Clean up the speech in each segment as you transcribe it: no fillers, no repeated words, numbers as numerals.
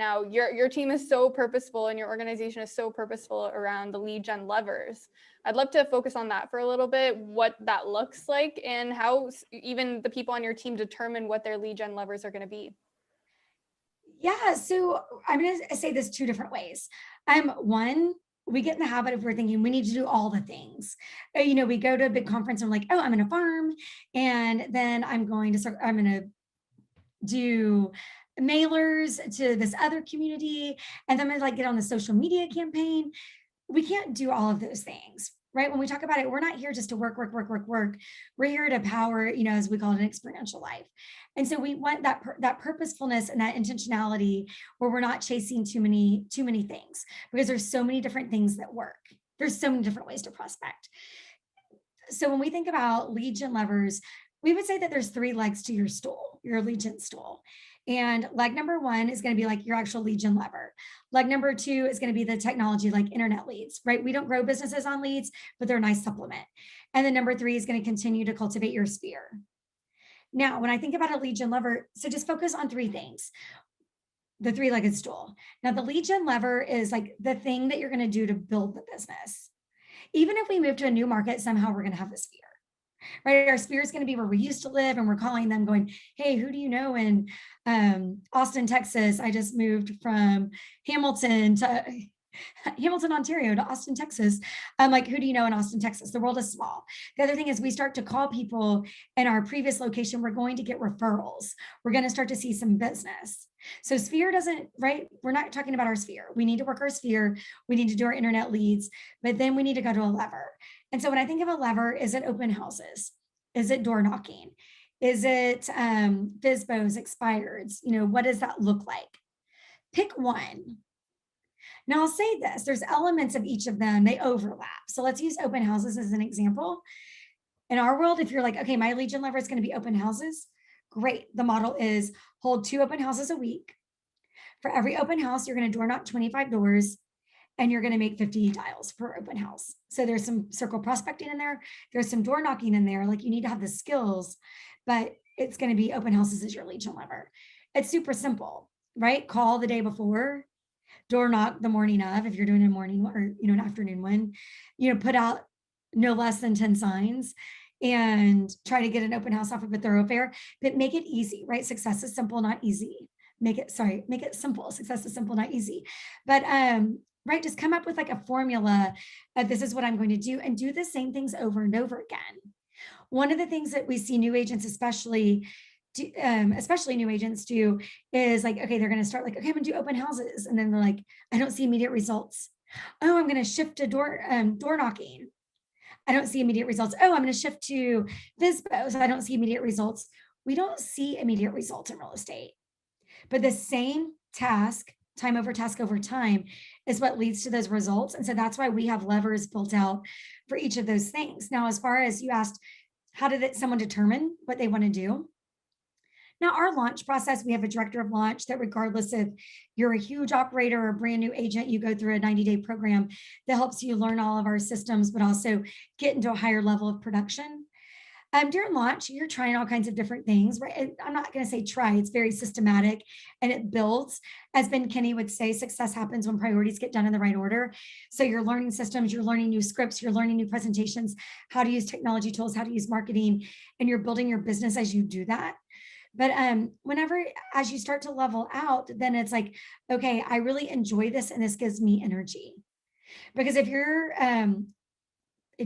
now, your team is so purposeful and your organization is so purposeful around the lead gen levers. I'd love to focus on that for a little bit, what that looks like and how even the people on your team determine what their lead gen levers are going to be. Yeah, so I'm going to say this two different ways. One, we get in the habit of we're thinking we need to do all the things. We go to a big conference and we're like, oh, I'm going to farm, and then I'm going to do mailers to this other community, and then I'm going to get on the social media campaign. We can't do all of those things, right? When we talk about it, we're not here just to work. We're here to power, as we call it, an experiential life. And so we want that purposefulness and that intentionality where we're not chasing too many things, because there's so many different things that work. There's so many different ways to prospect. So when we think about lead gen levers, we would say that there's 3 legs to your stool, your lead gen stool. And leg number 1 is going to be like your actual lead gen lever. Leg number 2 is going to be the technology, like internet leads, right? We don't grow businesses on leads, but they're a nice supplement. And then number 3 is going to continue to cultivate your sphere. Now, when I think about a lead gen lever, so just focus on 3 things. The 3-legged stool. Now, the lead gen lever is like the thing that you're going to do to build the business. Even if we move to a new market, somehow we're going to have a sphere. Right, our sphere is going to be where we used to live, and we're calling them going, hey, who do you know in Austin, Texas? I just moved from Hamilton, Ontario to Austin, Texas. I'm like, who do you know in Austin, Texas? The world is small. The other thing is we start to call people in our previous location. We're going to get referrals. We're going to start to see some business. So sphere doesn't, right? We're not talking about our sphere. We need to work our sphere. We need to do our internet leads, but then we need to go to a lever. And so when I think of a lever, is it open houses? Is it door knocking? Is it FSBOs, expireds? What does that look like? Pick one. Now I'll say this, there's elements of each of them, they overlap. So let's use open houses as an example. In our world, if you're like, okay, my lead gen lever is going to be open houses, great. The model is hold 2 open houses a week. For every open house, you're going to door knock 25 doors, and you're going to make 50 dials per open house. So there's some circle prospecting in there. There's some door knocking in there. Like, you need to have the skills, but it's going to be open houses as your lead gen lever. It's super simple, right? Call the day before, door knock the morning of, if you're doing a morning or, an afternoon one, put out no less than 10 signs and try to get an open house off of a thoroughfare, but make it easy, right? Success is simple, not easy. Make it simple. Success is simple, not easy. But, right, just come up with like a formula of this is what I'm going to do, and do the same things over and over again. One of the things that we see new agents, especially new agents do, is like, okay, they're going to start like, okay, I'm going to do open houses. And then they're like, I don't see immediate results. Oh, I'm going to shift to door knocking. I don't see immediate results. Oh, I'm going to shift to FSBOs. I don't see immediate results. We don't see immediate results in real estate, but the same task, time over task over time, is what leads to those results. And so that's why we have levers built out for each of those things. Now, as far as you asked, how did someone determine what they want to do? Now, our launch process, we have a director of launch that, regardless if you're a huge operator or a brand new agent, you go through a 90-day program that helps you learn all of our systems, but also get into a higher level of production. During launch, you're trying all kinds of different things, right? I'm not going to say try, it's very systematic and it builds. As Ben Kinney would say, success happens when priorities get done in the right order. So you're learning systems, you're learning new scripts, you're learning new presentations, how to use technology tools, how to use marketing, and you're building your business as you do that. But as you start to level out, then it's like, okay, I really enjoy this and this gives me energy. Because if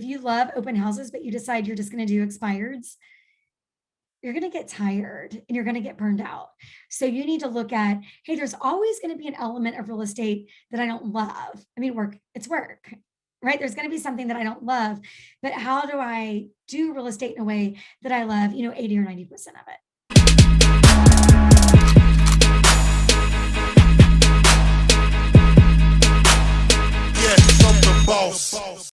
you love open houses, but you decide you're just going to do expireds, you're going to get tired and you're going to get burned out. So you need to look at, hey, there's always going to be an element of real estate that I don't love. I mean, it's work, right? There's going to be something that I don't love, but how do I do real estate in a way that I love, 80 or 90% of it? Yes, I'm the boss.